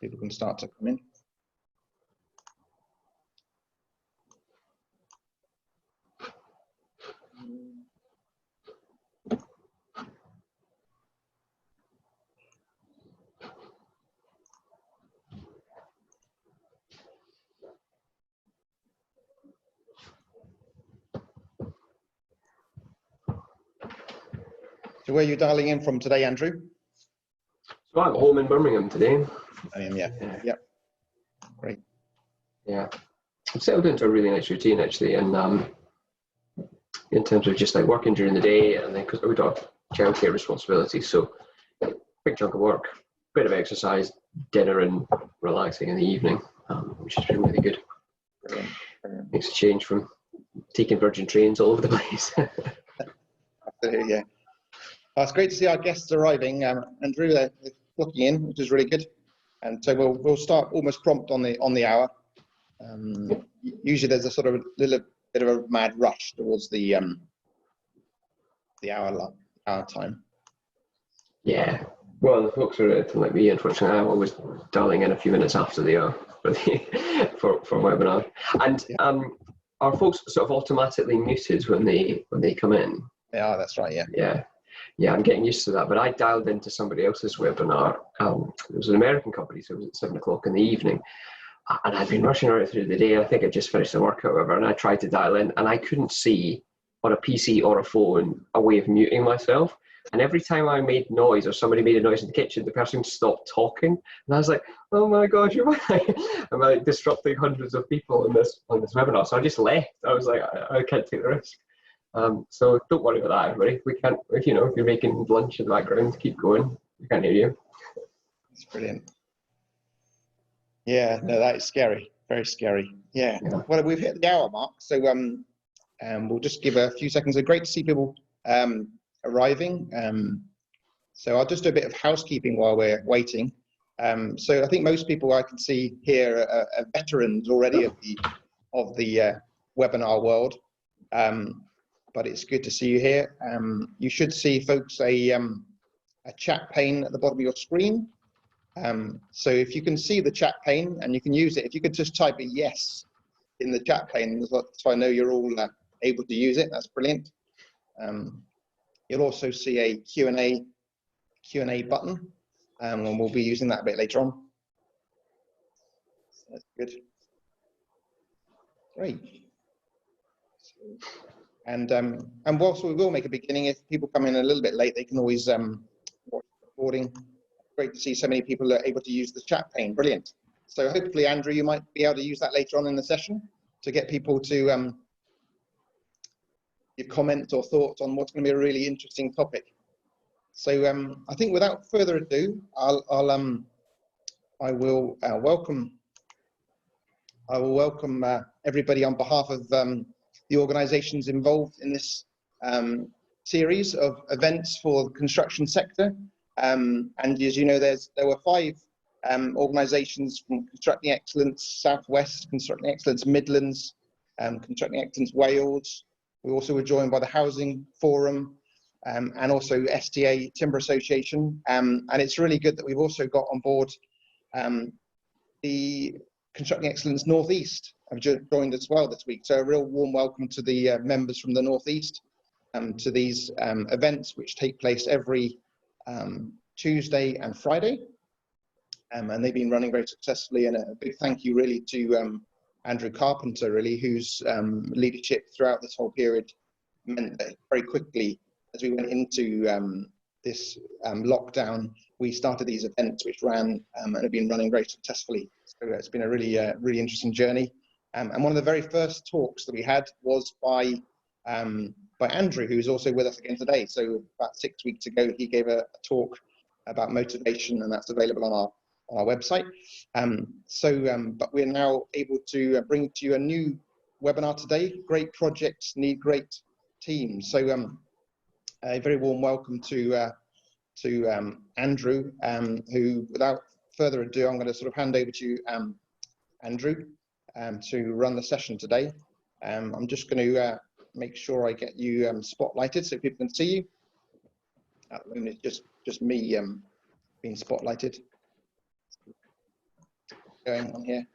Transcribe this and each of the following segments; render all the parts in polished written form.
People can start to come in. So where are you dialing in from today, Andrew? So I'm home in Birmingham today. I am, yeah. Yep. Great. Yeah. I've settled into a really nice routine actually, and in terms of just like working during the day, and then because we've got childcare responsibilities, so big chunk of work, bit of exercise, dinner, and relaxing in the evening, which has been really good. Brilliant. Brilliant. Makes a change from taking Virgin trains all over the place. Absolutely, yeah. It's great to see our guests arriving. Andrew, they're looking in, which is really good. And so we'll start almost prompt on the hour. Usually there's a sort of little bit of a mad rush towards the hour time. Yeah. Well, the folks are like me, unfortunately. I'm always dialing in a few minutes after the hour for webinar. And yeah. Are folks sort of automatically muted when they come in? Yeah, that's right. Yeah. Yeah, I'm getting used to that. But I dialed into somebody else's webinar. It was an American company, so it was at 7 o'clock in the evening. And I'd been rushing right through the day. I think I just finished the work, however, and I tried to dial in, and I couldn't see on a PC or a phone a way of muting myself. And every time I made noise or somebody made a noise in the kitchen, the person stopped talking. And I was like, oh my gosh, am I disrupting hundreds of people on this webinar? So I just left. I was like, I can't take the risk. So don't worry about that, everybody. We can't, if you're making lunch in the background, keep going. We can't hear you. It's brilliant. Yeah, no, that is scary. Very scary. Yeah. Well, we've hit the hour mark, so we'll just give a few seconds. It's great to see people arriving. So I'll just do a bit of housekeeping while we're waiting. So I think most people I can see here are veterans already of the webinar world. But it's good to see you here. You should see, folks, a chat pane at the bottom of your screen. So if you can see the chat pane and you can use it, if you could just type a yes in the chat pane, so I know you're all able to use it, that's brilliant. You'll also see a Q&A button, and we'll be using that a bit later on. So that's good. Great. And whilst we will make a beginning, if people come in a little bit late, they can always watch the recording. Great to see so many people are able to use the chat pane. Brilliant. So hopefully, Andrew, you might be able to use that later on in the session to get people to give comments or thoughts on what's going to be a really interesting topic. So I think without further ado, I will welcome everybody on behalf of the organisations involved in this series of events for the construction sector. And as you know, there were 5 organisations from Constructing Excellence Southwest, Constructing Excellence Midlands, Constructing Excellence Wales. We also were joined by the Housing Forum and also STA Timber Association. And it's really good that we've also got on board the Constructing Excellence Northeast have joined as well this week. So a real warm welcome to the members from the Northeast to these events, which take place every Tuesday and Friday. And they've been running very successfully, and a big thank you really to Andrew Carpenter, really, whose leadership throughout this whole period meant that very quickly, as we went into this lockdown, we started these events which ran and have been running very successfully. So it's been a really, really interesting journey. And one of the very first talks that we had was by Andrew, who's also with us again today. So about 6 weeks ago, he gave a talk about motivation, and that's available on our website. But we're now able to bring to you a new webinar today. Great projects need great teams. So a very warm welcome to Andrew, who, without further ado, I'm going to sort of hand over to you, Andrew, to run the session today. I'm just going to make sure I get you spotlighted so people can see you. At the moment, it's just me being spotlighted. going on here,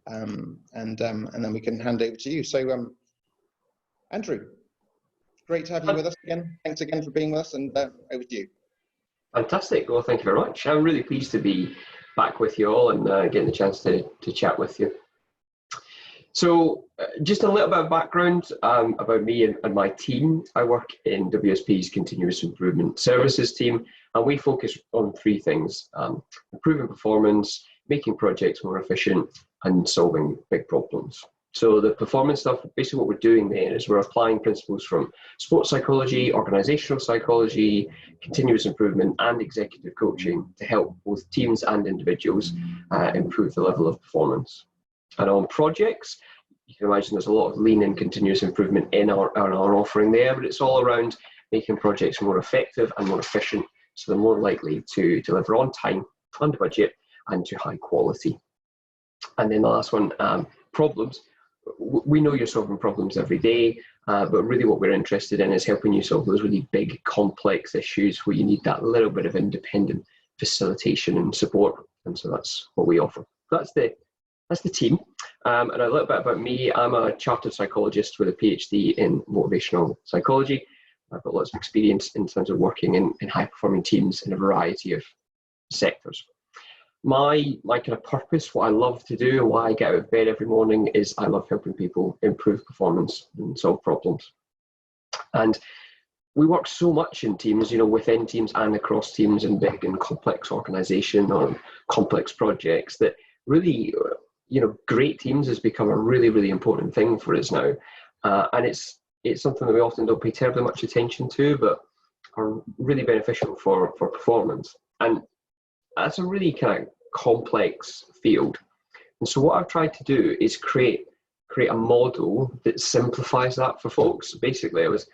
and then we can hand over to you. So, Andrew, great to have you with us again. Thanks again for being with us, and over to you. Fantastic. Well, thank you very much. I'm really pleased to be back with you all and getting the chance to chat with you. So just a little bit of background about me and my team. I work in WSP's Continuous Improvement Services team, and we focus on three things: improving performance, making projects more efficient, and solving big problems. So the performance stuff, basically what we're doing there is we're applying principles from sports psychology, organizational psychology, continuous improvement, and executive coaching to help both teams and individuals improve the level of performance. And on projects, you can imagine there's a lot of lean and continuous improvement in our offering there, but it's all around making projects more effective and more efficient, so they're more likely to deliver on time, under budget, and to high quality. And then the last one, problems. We know you're solving problems every day, but really what we're interested in is helping you solve those really big, complex issues where you need that little bit of independent facilitation and support. And so that's what we offer. That's the team. And a little bit about me. I'm a chartered psychologist with a PhD in motivational psychology. I've got lots of experience in terms of working in high-performing teams in a variety of sectors. My kind of purpose, what I love to do and why I get out of bed every morning is I love helping people improve performance and solve problems. And we work so much in teams, within teams and across teams in big and complex organization or complex projects that really, great teams has become a really, really important thing for us now. And it's something that we often don't pay terribly much attention to, but are really beneficial for performance. And that's a really kind of complex field. And so what I've tried to do is create a model that simplifies that for folks. Basically, there's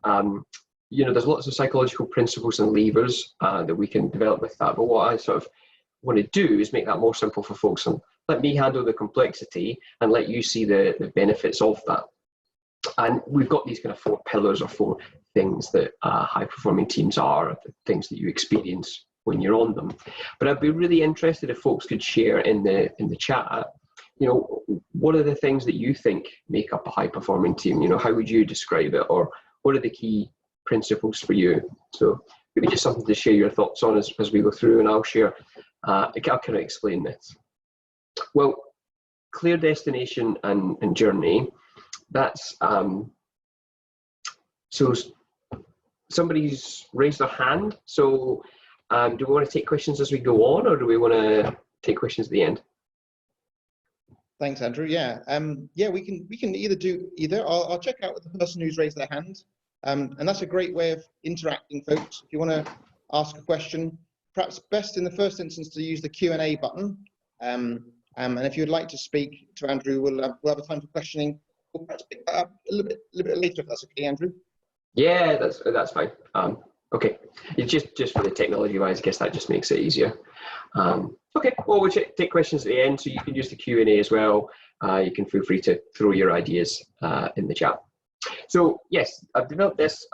lots of psychological principles and levers that we can develop with that. But what I sort of want to do is make that more simple for folks and let me handle the complexity and let you see the benefits of that. And we've got these kind of 4 pillars or 4 things that high-performing teams are, the things that you experience when you're on them. But I'd be really interested if folks could share in the chat, what are the things that you think make up a high-performing team? How would you describe it, or what are the key principles for you? So maybe just something to share your thoughts on as we go through, and I'll share. I'll kind of explain this. Well, clear destination and journey. That's so somebody's raised their hand. So do we want to take questions as we go on, or do we want to take questions at the end? Thanks, Andrew. Yeah, we can either do either. I'll check out with the person who's raised their hand, and that's a great way of interacting, folks. If you want to ask a question, perhaps best in the first instance to use the Q&A button. And if you'd like to speak to Andrew, we'll have a time for questioning. We'll perhaps pick that up a little bit later, if that's okay, Andrew. Yeah, that's fine. Okay, it's just for the technology wise, I guess that just makes it easier. Okay, well, we'll take questions at the end, so you can use the Q&A as well. You can feel free to throw your ideas in the chat. So yes, I've developed this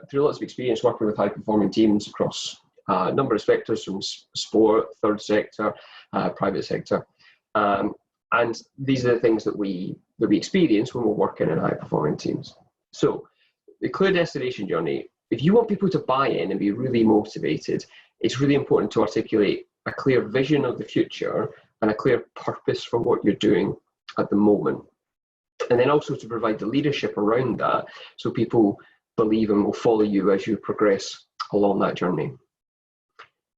through lots of experience working with high-performing teams across a number of sectors, from sport, third sector, private sector. And these are the things that we experience when we're working in high-performing teams. So the clear destination journey. If you want people to buy in and be really motivated, it's really important to articulate a clear vision of the future and a clear purpose for what you're doing at the moment. And then also to provide the leadership around that so people believe and will follow you as you progress along that journey.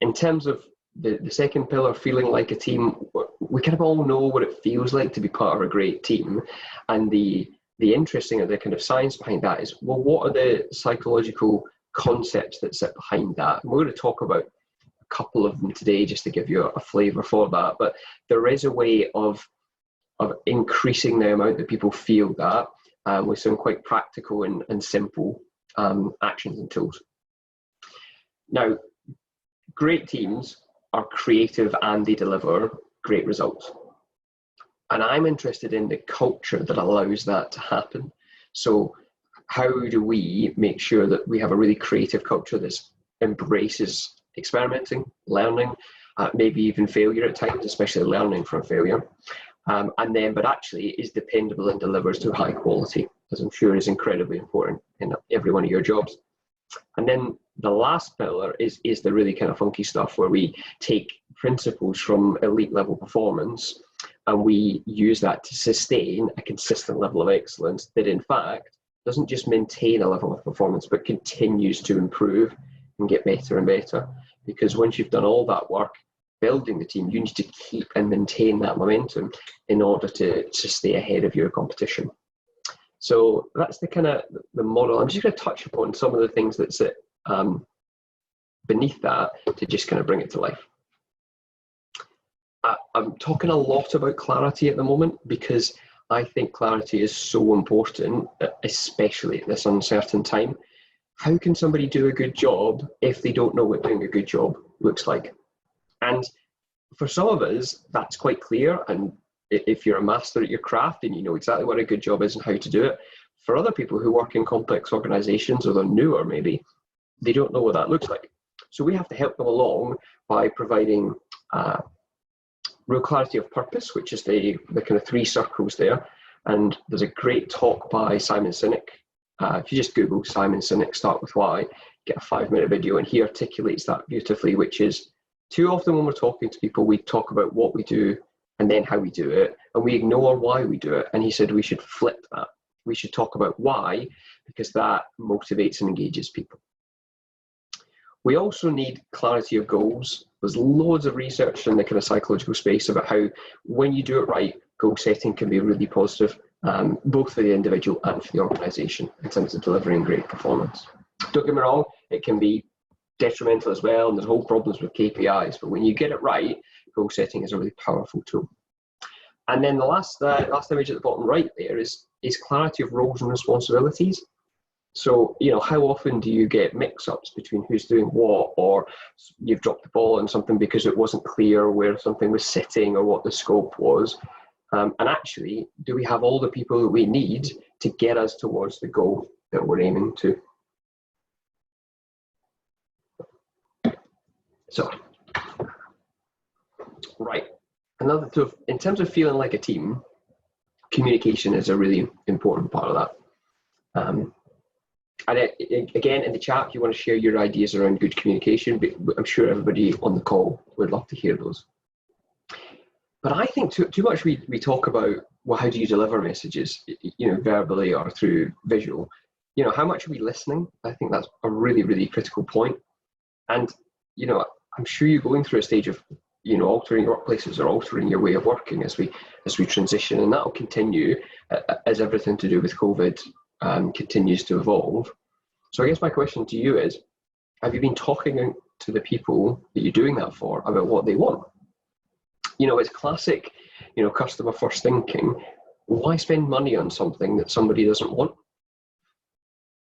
In terms of the second pillar, feeling like a team, we kind of all know what it feels like to be part of a great team. And the interesting, or the kind of science behind that is, well, what are the psychological concepts that sit behind that? And we're going to talk about a couple of them today just to give you a flavour for that. But there is a way of increasing the amount that people feel that with some quite practical and simple actions and tools. Now, great teams are creative and they deliver great results. And I'm interested in the culture that allows that to happen. So how do we make sure that we have a really creative culture that embraces experimenting, learning, maybe even failure at times, especially learning from failure. But actually is dependable and delivers to high quality, as I'm sure is incredibly important in every one of your jobs. And then the last pillar is the really kind of funky stuff where we take principles from elite level performance and we use that to sustain a consistent level of excellence that in fact doesn't just maintain a level of performance but continues to improve and get better and better. Because once you've done all that work building the team, you need to keep and maintain that momentum in order to stay ahead of your competition. So that's the kind of the model. I'm just going to touch upon some of the things that sit beneath that to just kind of bring it to life. I'm talking a lot about clarity at the moment because I think clarity is so important, especially at this uncertain time. How can somebody do a good job if they don't know what doing a good job looks like? And for some of us, that's quite clear. And if you're a master at your craft and you know exactly what a good job is and how to do it, for other people who work in complex organizations or they're newer maybe, they don't know what that looks like. So we have to help them along by providing real clarity of purpose, which is the kind of 3 circles there. And there's a great talk by Simon Sinek. If you just Google Simon Sinek, start with why, get a 5-minute video, and he articulates that beautifully, which is too often when we're talking to people, we talk about what we do and then how we do it, and we ignore why we do it. And he said we should flip that. We should talk about why, because that motivates and engages people. We also need clarity of goals. There's loads of research in the kind of psychological space about how when you do it right, goal setting can be really positive, both for the individual and for the organization in terms of delivering great performance. Don't get me wrong, it can be detrimental as well, and there's whole problems with KPIs, but when you get it right, goal setting is a really powerful tool. And then the last image at the bottom right there is clarity of roles and responsibilities. So, you know, how often do you get mix-ups between who's doing what, or you've dropped the ball on something because it wasn't clear where something was sitting or what the scope was? And actually, do we have all the people that we need to get us towards the goal that we're aiming to? So, right. So in terms of feeling like a team, communication is a really important part of that. And again, in the chat, if you want to share your ideas around good communication, but I'm sure everybody on the call would love to hear those. But I think too much we talk about, well, how do you deliver messages, you know, verbally or through visual? You know, how much are we listening? I think that's a really, really critical point. And, you know, I'm sure you're going through a stage of, you know, altering workplaces or altering your way of working as we transition, and that will continue as everything to do with COVID continues to evolve. So I guess my question to you is, have you been talking to the people that you're doing that for about what they want? You know, it's classic, you know, customer first thinking. Why spend money on something that somebody doesn't want?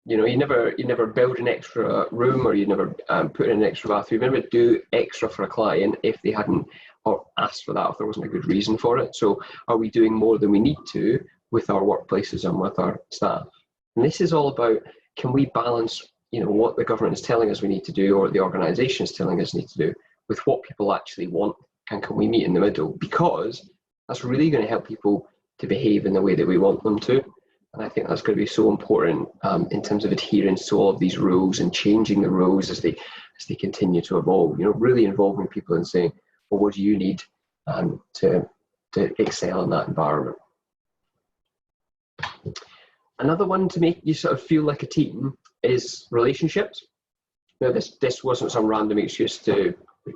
You know, you never build an extra room, or you never put in an extra bathroom. You never do extra for a client if they hadn't or asked for that, if there wasn't a good reason for it. So are we doing more than we need to with our workplaces and with our staff? And this is all about, can we balance, you know, what the government is telling us we need to do, or the organisation is telling us we need to do, with what people actually want, and can we meet in the middle? Because that's really going to help people to behave in the way that we want them to. And I think that's going to be so important in terms of adherence to all of these rules and changing the rules as they continue to evolve. You know, really involving people and saying, well, what do you need to excel in that environment? Another one to make you sort of feel like a team is relationships. Now, this wasn't some random excuse to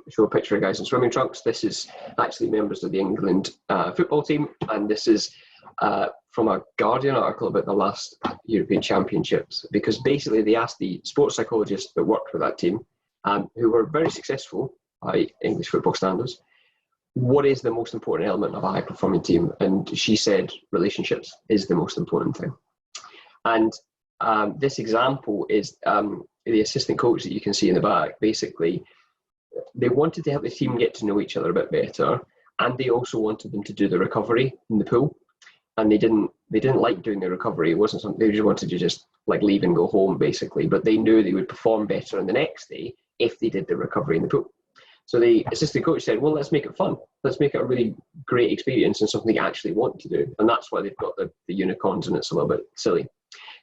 show a picture of guys in swimming trunks. This is actually members of the England football team, and this is from a Guardian article about the last European Championships, because basically they asked the sports psychologists that worked with that team, who were very successful by English football standards, what is the most important element of a high-performing team? And she said relationships is the most important thing. And this example is the assistant coach that you can see in the back. Basically, they wanted to help the team get to know each other a bit better, and they also wanted them to do the recovery in the pool. And they didn't like doing the recovery. It wasn't something they just wanted to just like leave and go home, basically. But they knew they would perform better on the next day if they did the recovery in the pool. So the assistant coach said, well, let's make it fun. Let's make it a really great experience and something they actually want to do. And that's why they've got the unicorns, and it's a little bit silly.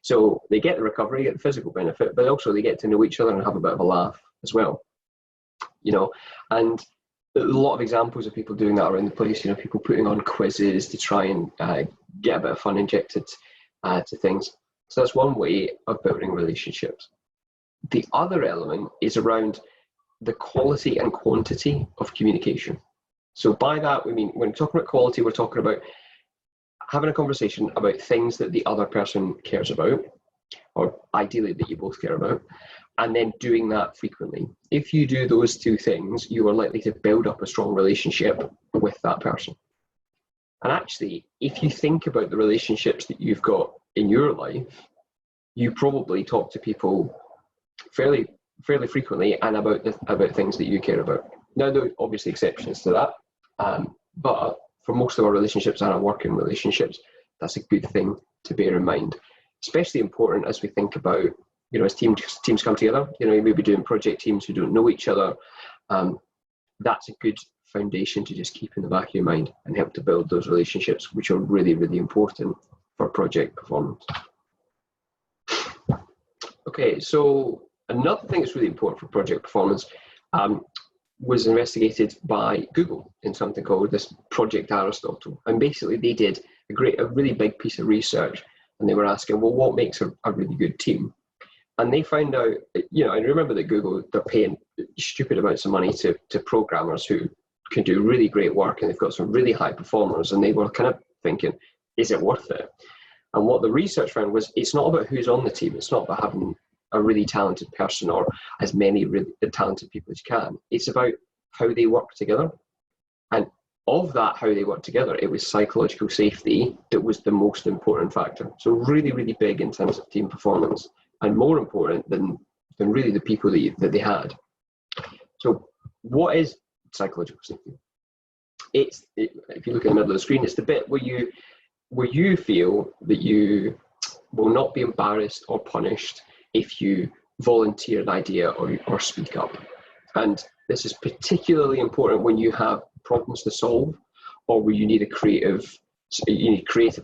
So they get the recovery, get the physical benefit, but also they get to know each other and have a bit of a laugh as well. You know, and a lot of examples of people doing that around the place, you know, people putting on quizzes to try and get a bit of fun injected to things. So that's one way of building relationships. The other element is around the quality and quantity of communication. So by that, we mean, when we're talking about quality, we're talking about having a conversation about things that the other person cares about, or ideally that you both care about, and then doing that frequently. If you do those two things, you are likely to build up a strong relationship with that person. And actually, if you think about the relationships that you've got in your life, you probably talk to people fairly frequently and about things that you care about. Now, there are obviously exceptions to that, but for most of our relationships and our working relationships, that's a good thing to bear in mind. Especially important as we think about, you know, as teams come together. You know, you may be doing project teams who don't know each other. That's a good foundation to just keep in the back of your mind and help to build those relationships, which are really, really important for project performance. Okay, so another thing that's really important for project performance was investigated by Google in something called this Project Aristotle. And basically they did a really big piece of research, and they were asking, well, what makes a really good team? And they found out, you know, and remember that Google, they're paying stupid amounts of money to programmers who can do really great work, and they've got some really high performers, and they were kind of thinking, is it worth it? And what the research found was, it's not about who's on the team. It's not about having a really talented person or as many really talented people as you can. It's about how they work together. And of that, how they work together, it was psychological safety that was the most important factor. So really, really big in terms of team performance, and more important than really the people that they had. So what is psychological safety? If you look in the middle of the screen, it's the bit where you feel that you will not be embarrassed or punished if you volunteer an idea or speak up. And this is particularly important when you have problems to solve, or where you need creative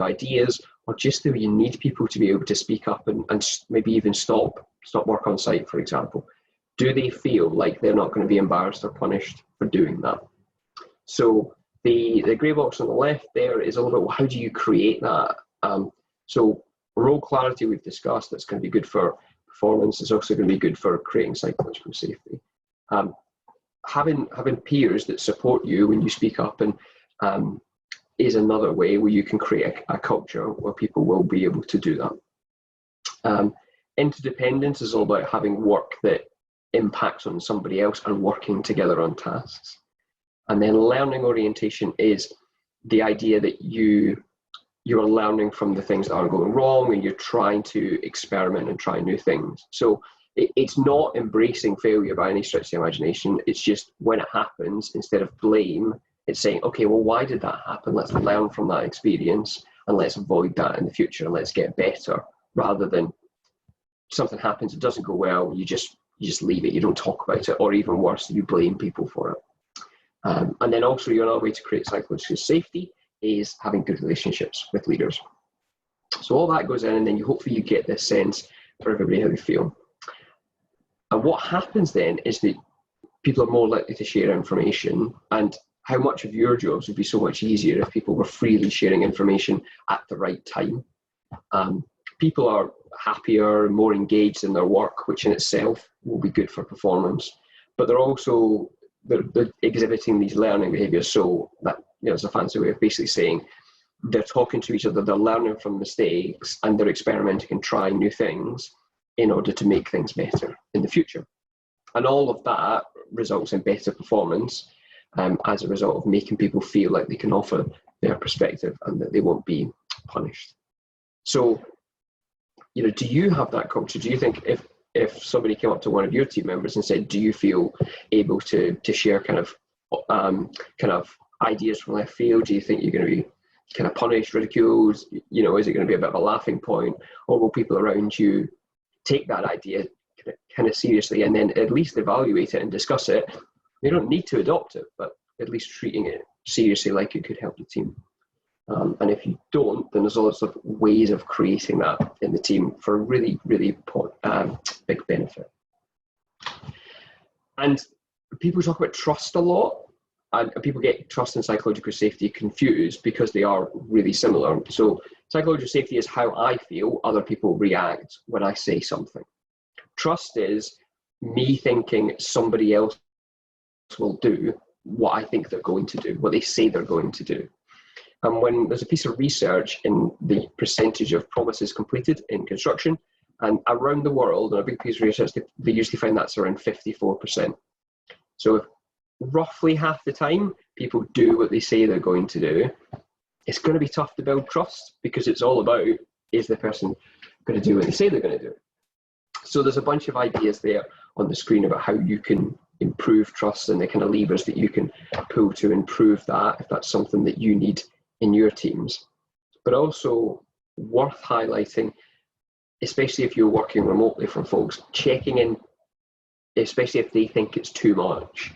ideas, or just that you need people to be able to speak up and maybe even stop work on site, for example. Do they feel like they're not going to be embarrassed or punished for doing that? So the grey box on the left there is a little bit, well, how do you create that? So role clarity we've discussed, that's going to be good for performance. It's also going to be good for creating psychological safety. Having peers that support you when you speak up and is another way where you can create a culture where people will be able to do that. Interdependence is all about having work that impacts on somebody else and working together on tasks. And then learning orientation is the idea that you are learning from the things that are going wrong, and you're trying to experiment and try new things. So it's not embracing failure by any stretch of the imagination. It's just when it happens, instead of blame, it's saying, okay, well, why did that happen? Let's learn from that experience and let's avoid that in the future, and let's get better, rather than something happens, it doesn't go well, you just leave it, you don't talk about it, or even worse, you blame people for it. And then also, another way to create psychological safety is having good relationships with leaders. So all that goes in, and then hopefully you get this sense for everybody how they feel. And what happens then is that people are more likely to share information, and how much of your jobs would be so much easier if people were freely sharing information at the right time. People are happier, more engaged in their work, which in itself will be good for performance. But they're exhibiting these learning behaviors. So that, it's a fancy way of basically saying they're talking to each other, they're learning from mistakes, and they're experimenting and trying new things in order to make things better in the future. And all of that results in better performance as a result of making people feel like they can offer their perspective and that they won't be punished. So, do you have that culture? Do you think if somebody came up to one of your team members and said, do you feel able to share kind of ideas from left field? Do you think you're going to be kind of punished, ridiculed? Is it going to be a bit of a laughing point? Or will people around you take that idea kind of seriously and then at least evaluate it and discuss it You don't need to adopt it, but at least treating it seriously like it could help the team. And if you don't, then there's lots of ways of creating that in the team for a really, really big benefit. And people talk about trust a lot, and people get trust and psychological safety confused because they are really similar. So psychological safety is how I feel other people react when I say something. Trust is me thinking somebody else will do what I think they're going to do, what they say they're going to do. And when there's a piece of research in the percentage of promises completed in construction, and around the world, and a big piece of research, they usually find that's around 54%. So if roughly half the time people do what they say they're going to do, it's going to be tough to build trust, because it's all about, is the person going to do what they say they're going to do? So there's a bunch of ideas there on the screen about how you can improve trust and the kind of levers that you can pull to improve that, if that's something that you need in your teams. But also worth highlighting, especially if you're working remotely from folks, checking in, especially if they think it's too much,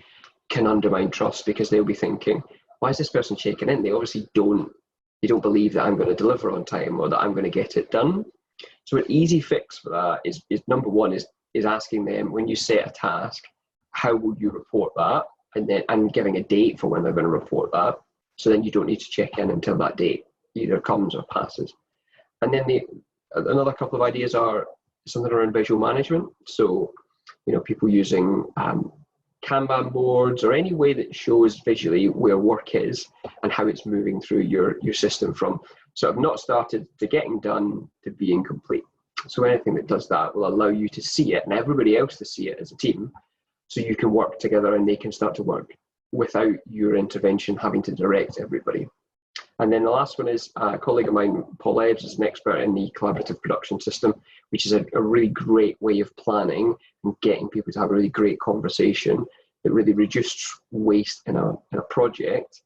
can undermine trust, because they'll be thinking, why is this person checking in? They obviously don't believe that I'm going to deliver on time or that I'm going to get it done. So an easy fix for that is number one is asking them, when you set a task, how will you report that? And giving a date for when they're going to report that. So then you don't need to check in until that date either comes or passes. And then another couple of ideas are something around visual management. So, people using Kanban boards or any way that shows visually where work is and how it's moving through your system from sort of not started to getting done to being complete. So anything that does that will allow you to see it and everybody else to see it as a team, so you can work together and they can start to work without your intervention having to direct everybody. And then the last one is a colleague of mine, Paul Ebbs, is an expert in the collaborative production system, which is a really great way of planning and getting people to have a really great conversation that really reduces waste in a project,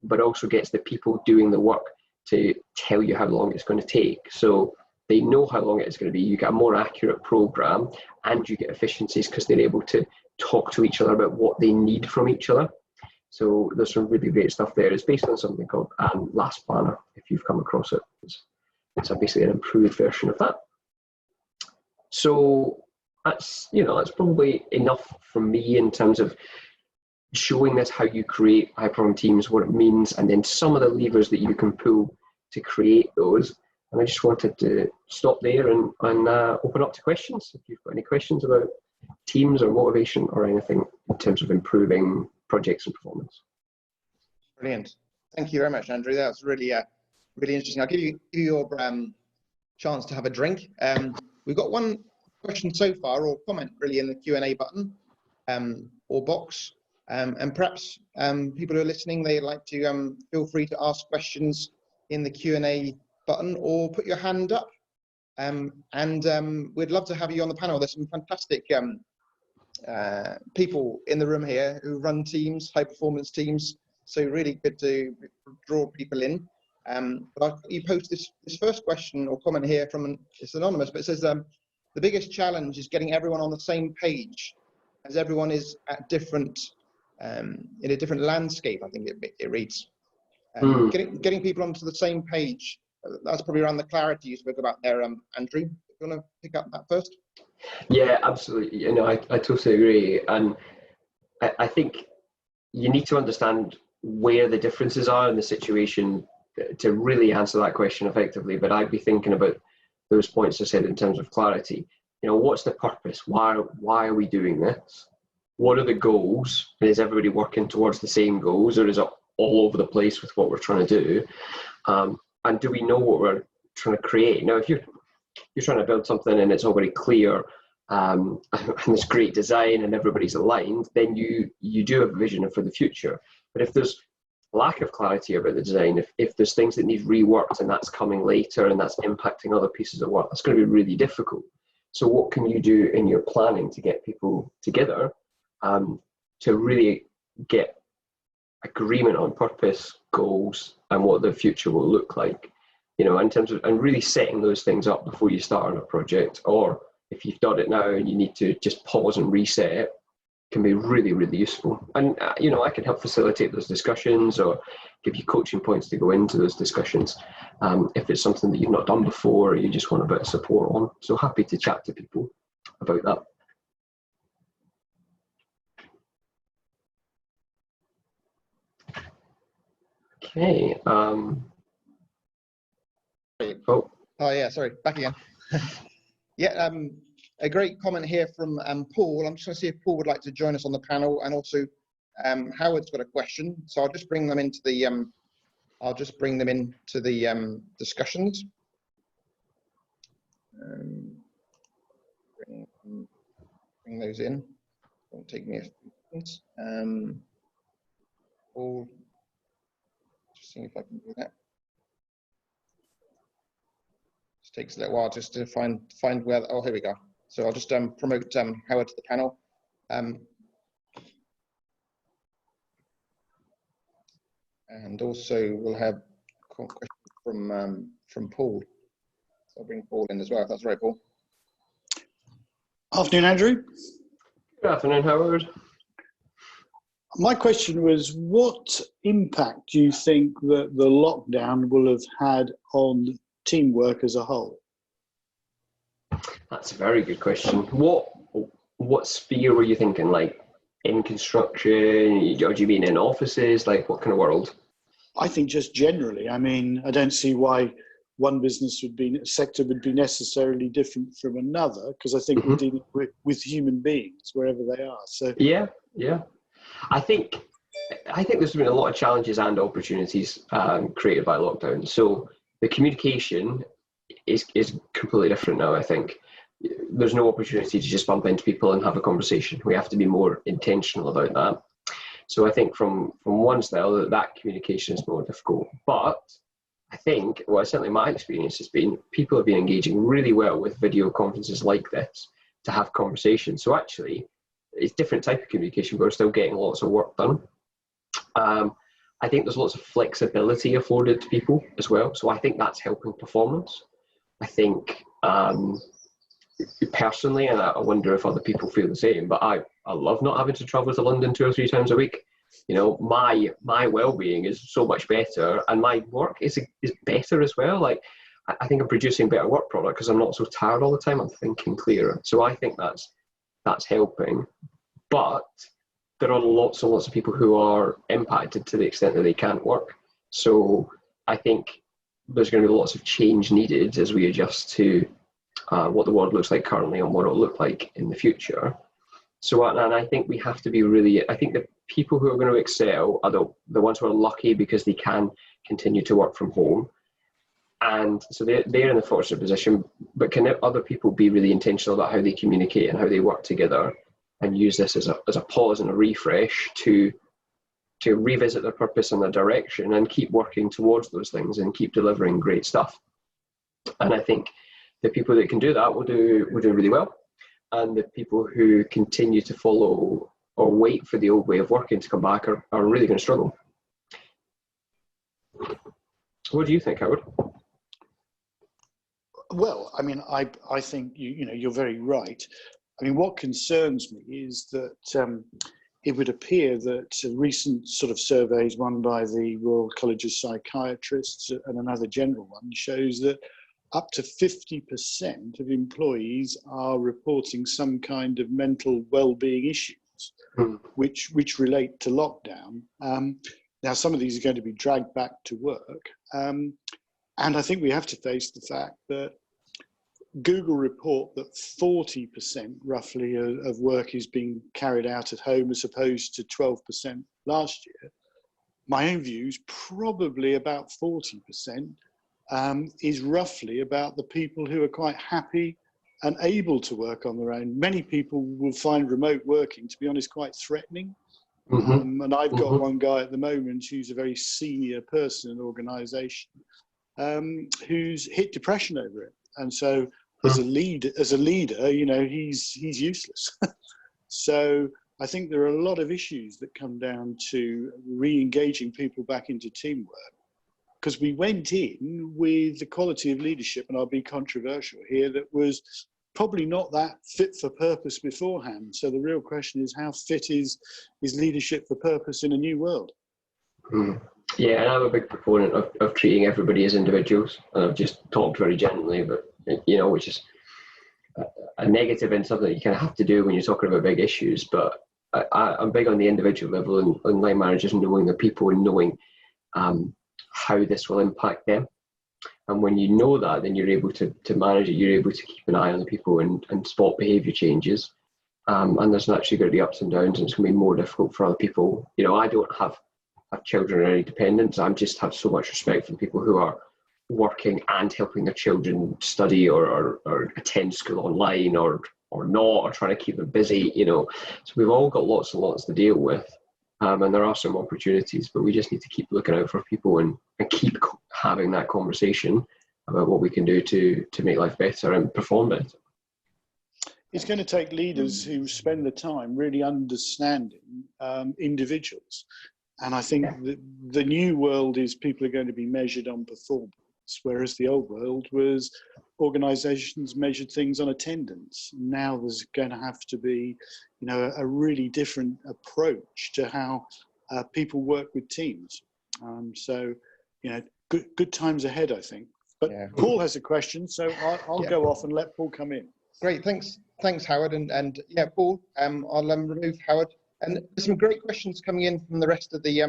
but also gets the people doing the work to tell you how long it's going to take. So they know how long it's going to be. You get a more accurate program and you get efficiencies because they're able to talk to each other about what they need from each other. So there's some really great stuff there. It's based on something called Last Planner, if you've come across it. It's basically an improved version of that. So that's probably enough from me in terms of showing this how you create high-performing teams, what it means, and then some of the levers that you can pull to create those. And I just wanted to stop there and open up to questions. If you've got any questions about teams or motivation or anything in terms of improving projects and performance. Brilliant. Thank you very much, Andrew. That was really interesting. I'll give you your chance to have a drink. We've got one question so far, or comment really, in the Q&A button or box. And perhaps people who are listening, they'd like to feel free to ask questions in the Q&A button or put your hand up. We'd love to have you on the panel. There's some fantastic people in the room here who run teams, high performance teams. So really good to draw people in. But you post this first question or comment here it's anonymous, but it says, the biggest challenge is getting everyone on the same page, as everyone is at different, in a different landscape, I think it reads. Getting people onto the same page, that's probably around the clarity you spoke about there, Andrew. You want to pick up that first? Yeah, absolutely. I totally agree. And I think you need to understand where the differences are in the situation to really answer that question effectively. But I'd be thinking about those points I said in terms of clarity. What's the purpose? Why are we doing this? What are the goals? And is everybody working towards the same goals, or is it all over the place with what we're trying to do? And do we know what we're trying to create? Now, if you're trying to build something and it's already clear and there's great design and everybody's aligned, then you do have a vision for the future. But if there's lack of clarity about the design, if there's things that need reworked and that's coming later and that's impacting other pieces of work, that's going to be really difficult. So what can you do in your planning to get people together to really get agreement on purpose, goals, and what the future will look like, in terms of, and really setting those things up before you start on a project, or if you've done it now and you need to just pause and reset, can be really, really useful. And, you know, I can help facilitate those discussions or give you coaching points to go into those discussions. If it's something that you've not done before or you just want a bit of support on. So happy to chat to people about that. Okay. Oh yeah, sorry, back again. Yeah, a great comment here from Paul. I'm just going to see if Paul would like to join us on the panel, and also Howard's got a question. So I'll just bring them into the discussions. Bring those in. Won't take me a few seconds. Paul, just seeing if I can do that. Just takes a little while just to find where. Oh, here we go. So I'll just promote Howard to the panel. And also we'll have a question from Paul. So I'll bring Paul in as well, if that's right, Paul. Afternoon, Andrew. Good afternoon, Howard. My question was, what impact do you think that the lockdown will have had on teamwork as a whole? That's a very good question. What sphere were you thinking? Like in construction, or do you mean in offices? Like what kind of world? I think just generally. I mean, I don't see why one sector would be necessarily different from another, because I think we're dealing with human beings wherever they are. So yeah. I think there's been a lot of challenges and opportunities created by lockdown. So the communication is completely different now. I think there's no opportunity to just bump into people and have a conversation. We have to be more intentional about that. So I think from one style that communication is more difficult. But I think, well, certainly my experience has been people have been engaging really well with video conferences like this to have conversations. So actually, it's different type of communication, but we're still getting lots of work done. I think there's lots of flexibility afforded to people as well. So I think that's helping performance. I think personally, and I wonder if other people feel the same, but I love not having to travel to London 2 or 3 times a week. You know, my well-being is so much better, and my work is better as well. Like I think I'm producing better work product because I'm not so tired all the time. I'm thinking clearer. So I think that's helping. But there are lots and lots of people who are impacted to the extent that they can't work. So I think there's going to be lots of change needed as we adjust to what the world looks like currently and what it'll look like in the future. So, and I think we have to be really, I think the people who are going to excel are the ones who are lucky because they can continue to work from home. And so they're in a fortunate position, but can other people be really intentional about how they communicate and how they work together and use this as a pause and a refresh to revisit their purpose and their direction and keep working towards those things and keep delivering great stuff. And I think the people that can do that will do really well. And the people who continue to follow or wait for the old way of working to come back are really going to struggle. What do you think, Howard? Well, I mean, I think you're very right. I mean, what concerns me is that it would appear that recent sort of surveys, one by the Royal College of Psychiatrists and another general one, shows that up to 50% of employees are reporting some kind of mental well-being issues, which relate to lockdown. Now, some of these are going to be dragged back to work. And I think we have to face the fact that Google report that 40% roughly of work is being carried out at home as opposed to 12% last year. My own view is probably about 40%. Is roughly about the people who are quite happy and able to work on their own. Many people will find remote working, to be honest, quite threatening. And I've got one guy at the moment who's a very senior person in an organisation who's hit depression over it. And so as a leader, you know, he's useless. So I think there are a lot of issues that come down to re-engaging people back into teamwork. Because we went in with the quality of leadership, and I'll be controversial here, that was probably not that fit for purpose beforehand. So the real question is, how fit is leadership for purpose in a new world? Yeah, and I'm a big proponent of treating everybody as individuals. And I've just talked very gently, but which is a negative and something that you kind of have to do when you're talking about big issues. But I'm big on the individual level, and line managers knowing the people and knowing how this will impact them. And when you know that, then you're able to manage it. You're able to keep an eye on the people and spot behaviour changes. And there's naturally going to be ups and downs, and it's going to be more difficult for other people. I don't have children or any dependents. I just have so much respect for the people who are working and helping their children study or attend school online or not, or trying to keep them busy. So we've all got lots and lots to deal with. And there are some opportunities, but we just need to keep looking out for people and keep having that conversation about what we can do to make life better and perform better. It's going to take leaders who spend the time really understanding individuals. And I think the new world is people are going to be measured on performance, whereas the old world was organisations measured things on attendance. Now there's going to have to be, a really different approach to how people work with teams. So, good times ahead, I think. But yeah. Paul has a question, so I'll go off and let Paul come in. Great, thanks, Howard, and yeah, Paul. I'll remove Howard. And there's some great questions coming in from the rest of the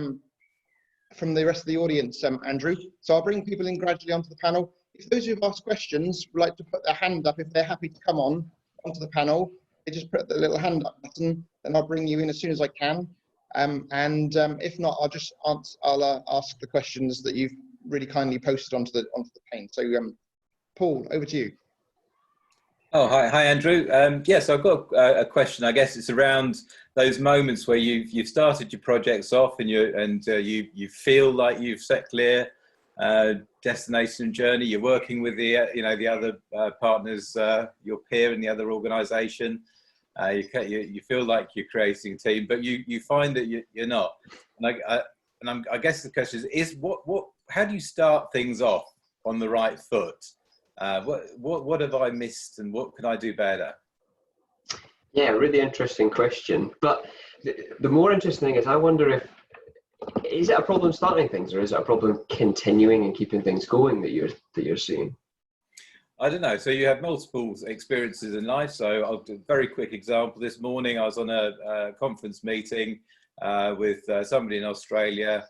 audience, Andrew. So I'll bring people in gradually onto the panel. If those who've asked questions would like to put their hand up, if they're happy to come onto the panel, they just put the little hand up button, then I'll bring you in as soon as I can. If not, I'll just ask the questions that you've really kindly posted onto the pane. So Paul, over to you. Oh, hi, Andrew. Yes, I've got a question. I guess it's around those moments where you've started your projects off and you feel like you've set clear destination and journey. You're working with the other partners, your peer in the other organisation. You feel like you're creating a team, but you find that you're not. And I guess the question is how do you start things off on the right foot? What have I missed, and what can I do better? Yeah, really interesting question. But the more interesting thing is, I wonder is it a problem starting things, or is it a problem continuing and keeping things going that you're seeing? I don't know. So you have multiple experiences in life. So I'll do a very quick example. This morning I was on a conference meeting with somebody in Australia,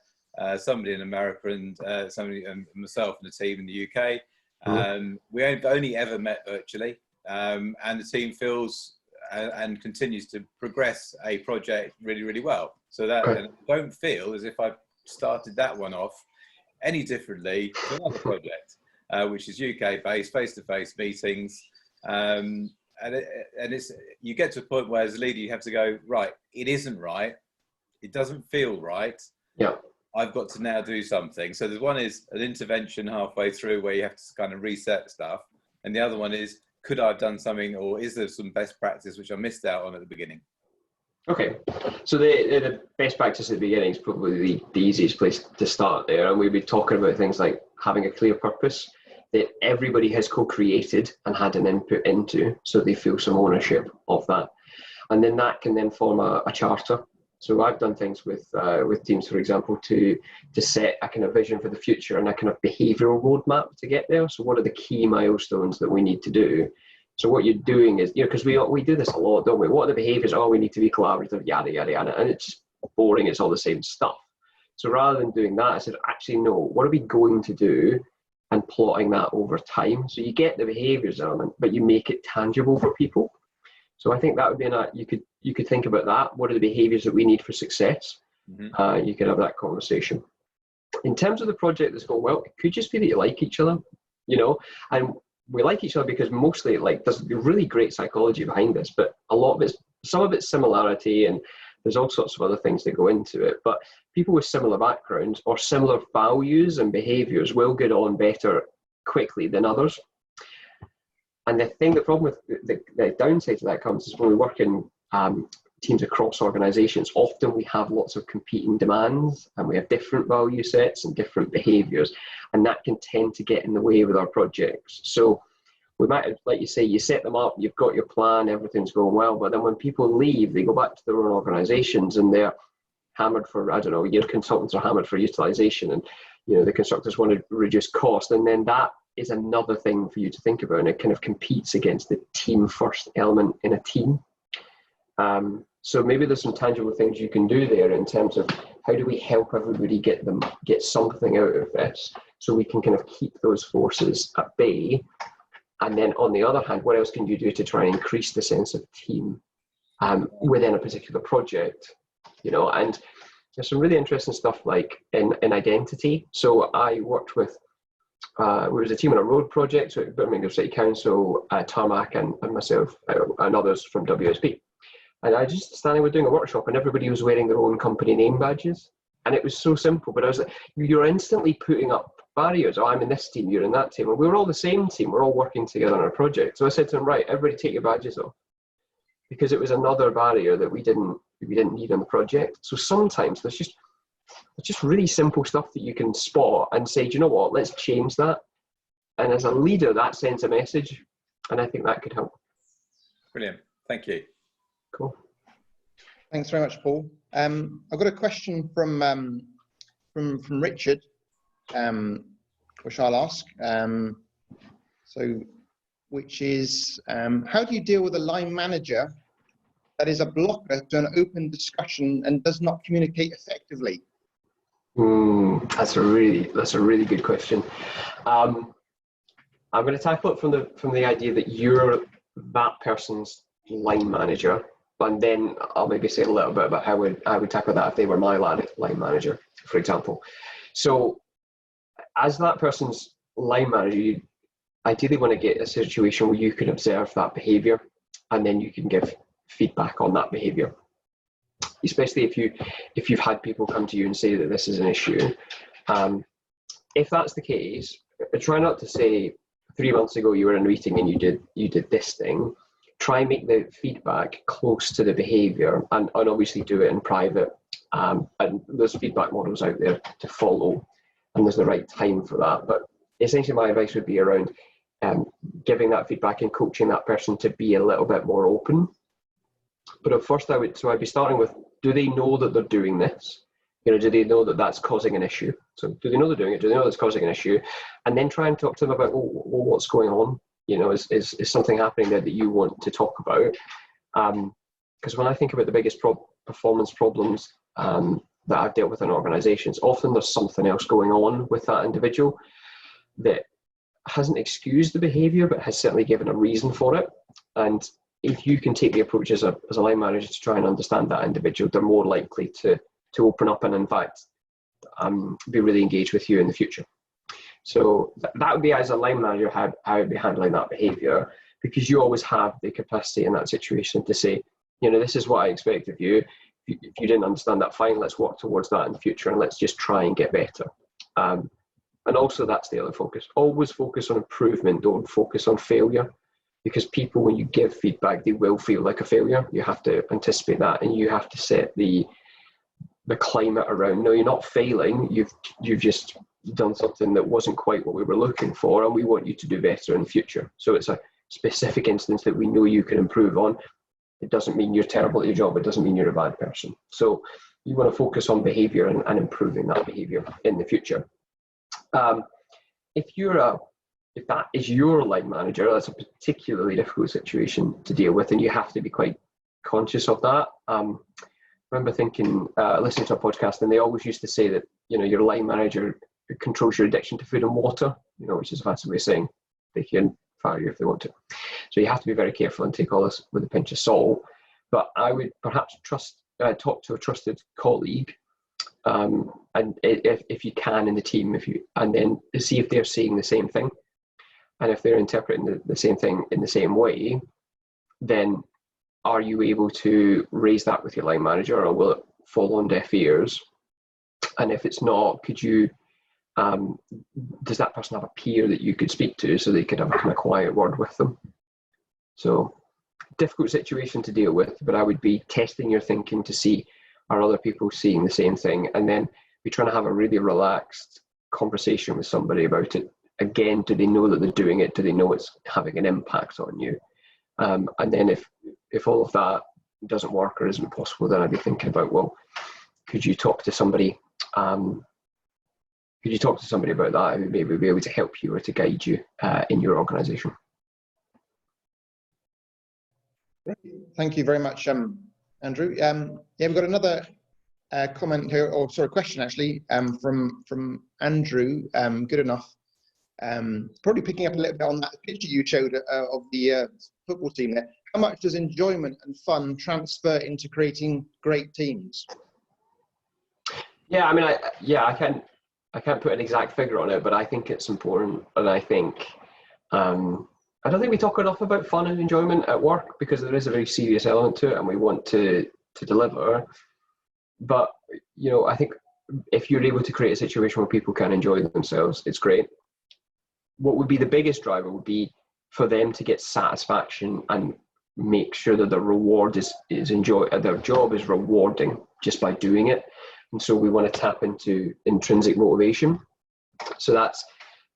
somebody in America, and somebody and myself and the team in the UK. We only ever met virtually, and the team feels and continues to progress a project really, really well. So that and I don't feel as if I've started that one off any differently to another project, which is UK based, face-to-face meetings. And it's, you get to a point where as a leader you have to go, right, it isn't right, it doesn't feel right. Yeah. I've got to now do something. So there's one is an intervention halfway through where you have to kind of reset stuff. And the other one is, could I have done something, or is there some best practice which I missed out on at the beginning? Okay. So the best practice at the beginning is probably the easiest place to start there. And we'll be talking about things like having a clear purpose that everybody has co-created and had an input into, so they feel some ownership of that. And then that can then form a charter. So I've done things with teams, for example, to set a kind of vision for the future and a kind of behavioural roadmap to get there. So what are the key milestones that we need to do? So what you're doing is, because we do this a lot, don't we? What are the behaviours? Oh, we need to be collaborative, yada, yada, yada. And it's just boring. It's all the same stuff. So rather than doing that, I said, actually, no, what are we going to do? And plotting that over time. So you get the behaviours element, but you make it tangible for people. So I think that would be you could think about that. What are the behaviours that we need for success? Mm-hmm. You could have that conversation. In terms of the project that's going well, it could just be that you like each other, and we like each other because mostly there's really great psychology behind this, but some of it's similarity, and there's all sorts of other things that go into it. But people with similar backgrounds or similar values and behaviours will get on better quickly than others. And the problem with the downside to that comes is when we work in teams across organisations, often we have lots of competing demands and we have different value sets and different behaviours, and that can tend to get in the way with our projects. So we might have, like you say, you set them up, you've got your plan, everything's going well, but then when people leave, they go back to their own organisations and they're hammered for, I don't know, your consultants are hammered for utilisation, and the constructors want to reduce cost, and then that is another thing for you to think about, and it kind of competes against the team first element in a team. So maybe there's some tangible things you can do there in terms of how do we help everybody get something out of this, so we can kind of keep those forces at bay. And then on the other hand, what else can you do to try and increase the sense of team within a particular project? And there's some really interesting stuff like in identity. So I worked with, we was a team on a road project, so Birmingham City Council, Tarmac, and myself and others from WSP. And I just standing, we're doing a workshop, and everybody was wearing their own company name badges. And it was so simple, but I was like, you're instantly putting up barriers. Oh, I'm in this team, you're in that team. And we were all the same team, we're all working together on a project. So I said to them, right, everybody take your badges off. Because it was another barrier that we didn't need on the project. So sometimes there's just really simple stuff that you can spot and say, do you know what, let's change that. And as a leader, that sends a message, and I think that could help. Brilliant, thank you. Cool. Thanks very much, Paul. I've got a question from Richard, which I'll ask. Which is, how do you deal with a line manager that is a blocker to an open discussion and does not communicate effectively? That's a really good question. I'm going to tackle it from the idea that you're that person's line manager, and then I'll maybe say a little bit about how I would tackle that if they were my line manager, for example. So as that person's line manager, you ideally want to get a situation where you can observe that behaviour and then you can give feedback on that behaviour. Especially if you've had people come to you and say that this is an issue. If that's the case, try not to say 3 months ago you were in a meeting and you did this thing. Try and make the feedback close to the behaviour, and obviously do it in private. And there's feedback models out there to follow, and there's the right time for that. But essentially my advice would be around giving that feedback and coaching that person to be a little bit more open. But at first I'd be starting with, do they know that they're doing this? Do they know that that's causing an issue? So do they know they're doing it? Do they know that's causing an issue? And then try and talk to them about, well, what's going on? Is something happening there that you want to talk about? Because when I think about the biggest performance problems that I've dealt with in organizations, often there's something else going on with that individual that hasn't excused the behavior, but has certainly given a reason for it. And if you can take the approach as a line manager to try and understand that individual, they're more likely to open up and in fact be really engaged with you in the future. So that would be, as a line manager, how I would be handling that behavior, because you always have the capacity in that situation to say, this is what I expect of you. If you didn't understand that, fine, let's work towards that in the future and let's just try and get better. And also that's the other focus. Always focus on improvement, don't focus on failure. Because people, when you give feedback, they will feel like a failure. You have to anticipate that, and you have to set the climate around, no, you're not failing, you've just done something that wasn't quite what we were looking for, and we want you to do better in the future. So it's a specific instance that we know you can improve on. It doesn't mean you're terrible at your job, it doesn't mean you're a bad person. So you want to focus on behaviour and improving that behaviour in the future. If that is your line manager, that's a particularly difficult situation to deal with, and you have to be quite conscious of that. I remember listening to a podcast, and they always used to say that, your line manager controls your addiction to food and water, which is a fancy way of saying they can fire you if they want to. So you have to be very careful and take all this with a pinch of salt. But I would perhaps talk to a trusted colleague, and if you can in the team, and then see if they're seeing the same thing. And if they're interpreting the same thing in the same way, then are you able to raise that with your line manager, or will it fall on deaf ears? And if it's not, could you, does that person have a peer that you could speak to so they could have a kind of quiet word with them? So difficult situation to deal with, but I would be testing your thinking to see, are other people seeing the same thing? And then be trying to have a really relaxed conversation with somebody about it. again, do they know that they're doing it? Do they know it's having an impact on you? And then if all of that doesn't work or isn't possible, then I'd be thinking about, well, could you talk to somebody? Could you talk to somebody about that who maybe be able to help you or to guide you in your organisation? Thank you very much, Andrew. Yeah, we've got another comment here, or sorry, question actually, from Andrew. Good enough. Probably picking up a little bit on that picture you showed of the football team there. How much does enjoyment and fun transfer into creating great teams? Yeah, I mean, I can't put an exact figure on it, but I think it's important, and I think I don't think we talk enough about fun and enjoyment at work, because there is a very serious element to it, and we want to deliver. But I think if you're able to create a situation where people can enjoy themselves, it's great. What would be the biggest driver would be for them to get satisfaction and make sure that their reward is their job is rewarding just by doing it. And so we want to tap into intrinsic motivation. So that's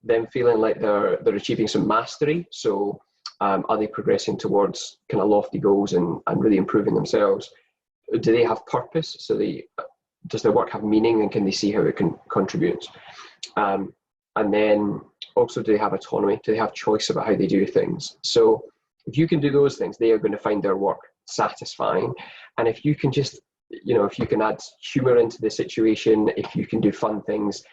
them feeling like they're achieving some mastery. So are they progressing towards kind of lofty goals and really improving themselves? Do they have purpose? So does their work have meaning, and can they see how it can contribute? And then also, do they have autonomy? Do they have choice about how they do things? So if you can do those things, they are going to find their work satisfying. And if you can just, if you can add humor into the situation, if you can do fun things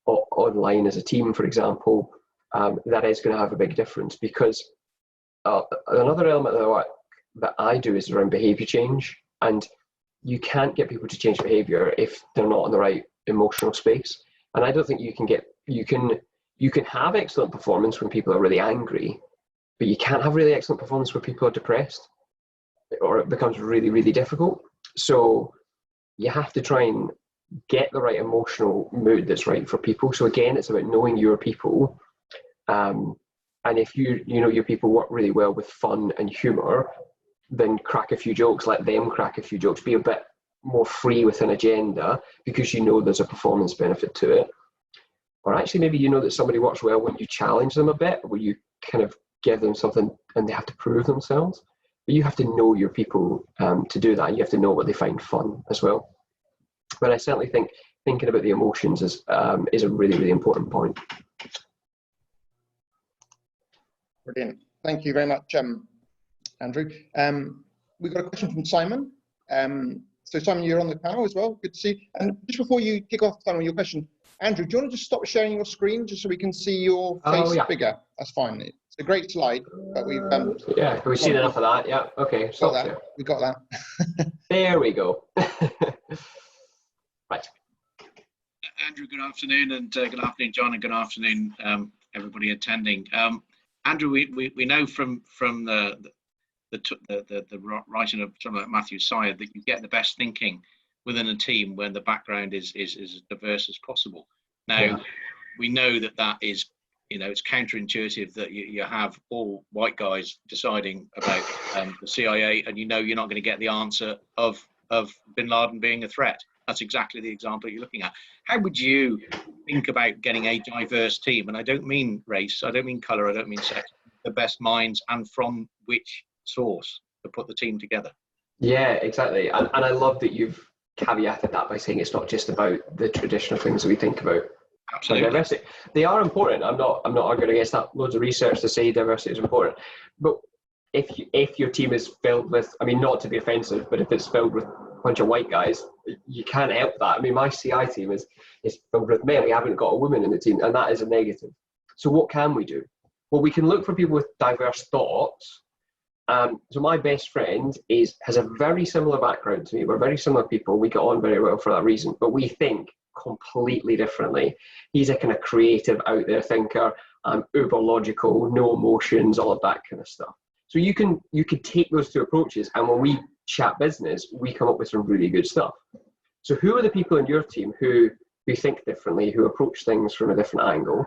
online as a team, for example, that is going to have a big difference. Because another element of the work that I do is around behavior change. And you can't get people to change behavior if they're not in the right emotional space. And I don't think you can have excellent performance when people are really angry, but you can't have really excellent performance when people are depressed, or it becomes really, really difficult. So you have to try and get the right emotional mood that's right for people. So again, it's about knowing your people. And if you know your people work really well with fun and humor, then crack a few jokes, let them crack a few jokes, be a bit more free with an agenda, because there's a performance benefit to it. Or actually, maybe that somebody works well when you challenge them a bit, where you kind of give them something and they have to prove themselves. But you have to know your people to do that. You have to know what they find fun as well. But I certainly think thinking about the emotions is a really, really important point. Brilliant. Thank you very much, Andrew. We've got a question from Simon. So Simon, you're on the panel as well. Good to see you. And just before you kick off, Simon, your question, Andrew, do you want to just stop sharing your screen just so we can see your face bigger? That's fine. It's a great slide, but we've we've seen enough of that. Yeah. Okay. We got that. There we go. Right. Andrew, good afternoon, and good afternoon, John, and good afternoon, everybody attending. Andrew, we know from the writing of someone like Matthew Syed that you get the best thinking within a team when the background is as diverse as possible. Now, we know that is, it's counterintuitive that you have all white guys deciding about the CIA, and you're not going to get the answer of bin Laden being a threat. That's exactly the example you're looking at. How would you think about getting a diverse team? And I don't mean race, I don't mean colour, I don't mean sex. The best minds, and from which source to put the team together? Yeah, exactly. And I love that you've caveated that by saying it's not just about the traditional things that we think about. Absolutely. Diversity. They are important. I'm not arguing against that. Loads of research to say diversity is important. But if your team is filled with, not to be offensive, but if it's filled with a bunch of white guys, you can't help that. My CI team is filled with men. We haven't got a woman in the team, and that is a negative. So what can we do? Well, we can look for people with diverse thoughts. So my best friend has a very similar background to me. We're very similar people. We get on very well for that reason, but we think completely differently. He's a kind of creative, out there thinker. I'm uber logical, no emotions, all of that kind of stuff. So you can take those two approaches, and when we chat business, we come up with some really good stuff. So who are the people in your team who think differently, who approach things from a different angle,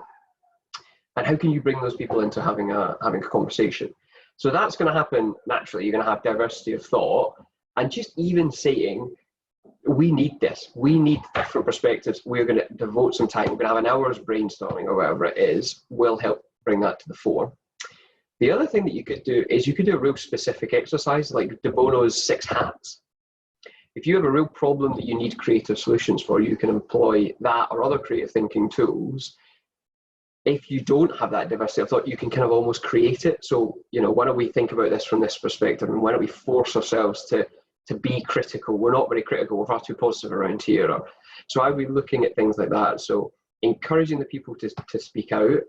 and how can you bring those people into having a conversation? So that's going to happen naturally. You're going to have diversity of thought, and just even saying, we need this. We need different perspectives. We're going to devote some time. We're going to have an hour's brainstorming or whatever it is. We'll help bring that to the fore. The other thing that you could do is you could do a real specific exercise like De Bono's 6 hats. If you have a real problem that you need creative solutions for, you can employ that or other creative thinking tools. If you don't have that diversity of thought, you can kind of almost create it. So, you know, why don't we think about this from this perspective, and why don't we force ourselves to be critical? We're not very critical, we're far too positive around here. So I'd be looking at things like that. So encouraging the people to speak out.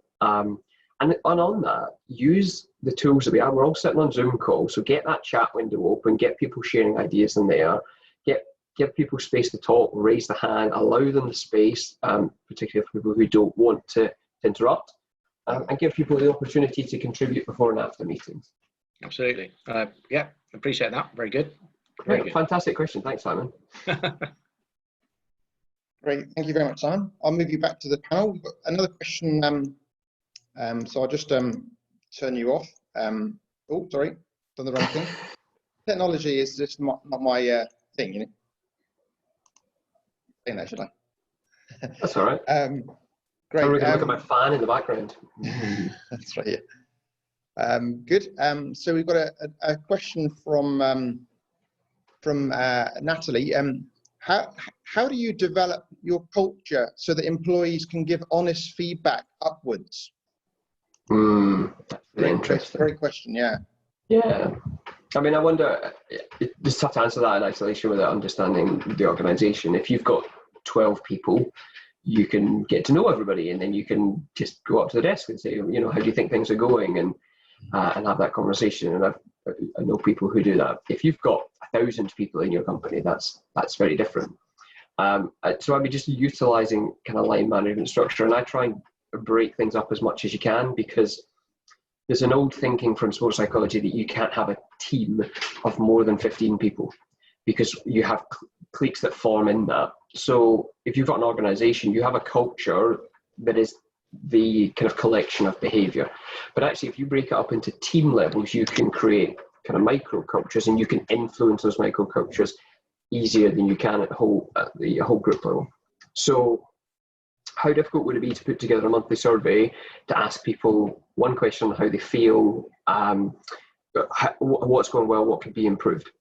And on that, use the tools that we have. We're all sitting on Zoom calls, so get that chat window open, get people sharing ideas in there, give people space to talk, raise the hand, allow them the space, particularly for people who don't want to interrupt, and give people the opportunity to contribute before and after meetings. Absolutely. Yeah, appreciate that. Very good. Very good. Fantastic question. Thanks, Simon. Great. Thank you very much, Simon. I'll move you back to the panel. We've got another question. So I'll just turn you off. Oh, sorry, done the wrong thing. Technology is just not my thing, you know. Saying that, should I? That's all right. Great. I'm going to look at my fan in the background. That's right. Yeah. Good. So we've got a question from Natalie. How do you develop your culture so that employees can give honest feedback upwards? Very interesting. Great question. Yeah. Yeah. I mean, I wonder, it's tough to answer that in isolation without understanding the organisation. If you've got 12 people, you can get to know everybody, and then you can just go up to the desk and say, you know, how do you think things are going, and have that conversation. And I know people who do that. If you've got 1,000 people in your company, that's very different. So I'd be just utilising kind of line management structure, and I try and break things up as much as you can, because there's an old thinking from sports psychology that you can't have a team of more than 15 people, because you have cliques that form in that. So if you've got an organization, you have a culture that is the kind of collection of behavior. But actually, if you break it up into team levels, you can create kind of micro cultures, and you can influence those micro cultures easier than you can at the whole group level. So how difficult would it be to put together a monthly survey to ask people one question on how they feel, what's going well, what could be improved?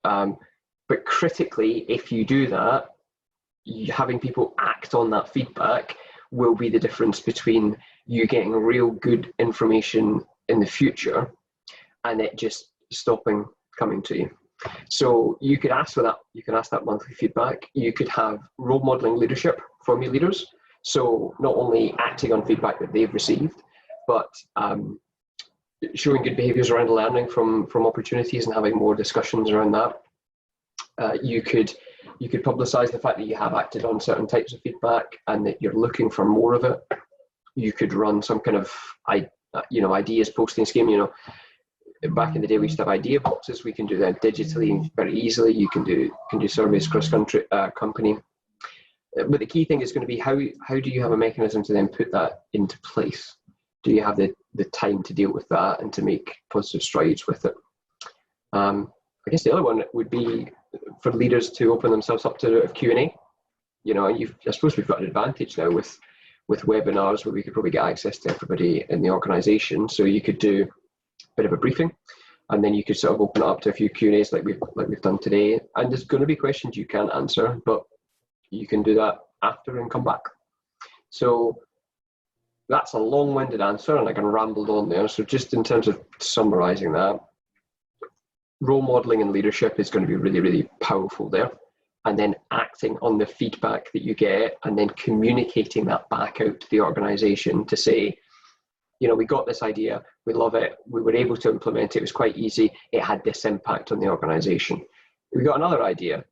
But critically, if you do that, having people act on that feedback will be the difference between you getting real good information in the future and it just stopping coming to you. So you could ask for that. You can ask that monthly feedback. You could have role modeling leadership from your leaders. So not only acting on feedback that they've received, but showing good behaviors around learning from opportunities and having more discussions around that. You could publicize the fact that you have acted on certain types of feedback and that you're looking for more of it. You could run some kind of ideas posting scheme. You know, back in the day we used to have idea boxes. We can do that digitally very easily. You can do surveys cross country company. But the key thing is going to be how do you have a mechanism to then put that into place? Do you have the time to deal with that and to make positive strides with it? I guess the other one would be for leaders to open themselves up to a Q&A. You know, I suppose we've got an advantage now with webinars where we could probably get access to everybody in the organisation. So you could do a bit of a briefing, and then you could sort of open it up to a few Q&As like we've done today. And there's going to be questions you can't answer, but you can do that after and come back. So that's a long-winded answer, and I can rambled on there. So just in terms of summarising that, role modelling and leadership is going to be really, really powerful there. And then acting on the feedback that you get and then communicating that back out to the organisation to say, you know, we got this idea, we love it, we were able to implement it, it was quite easy, it had this impact on the organisation. We got another idea,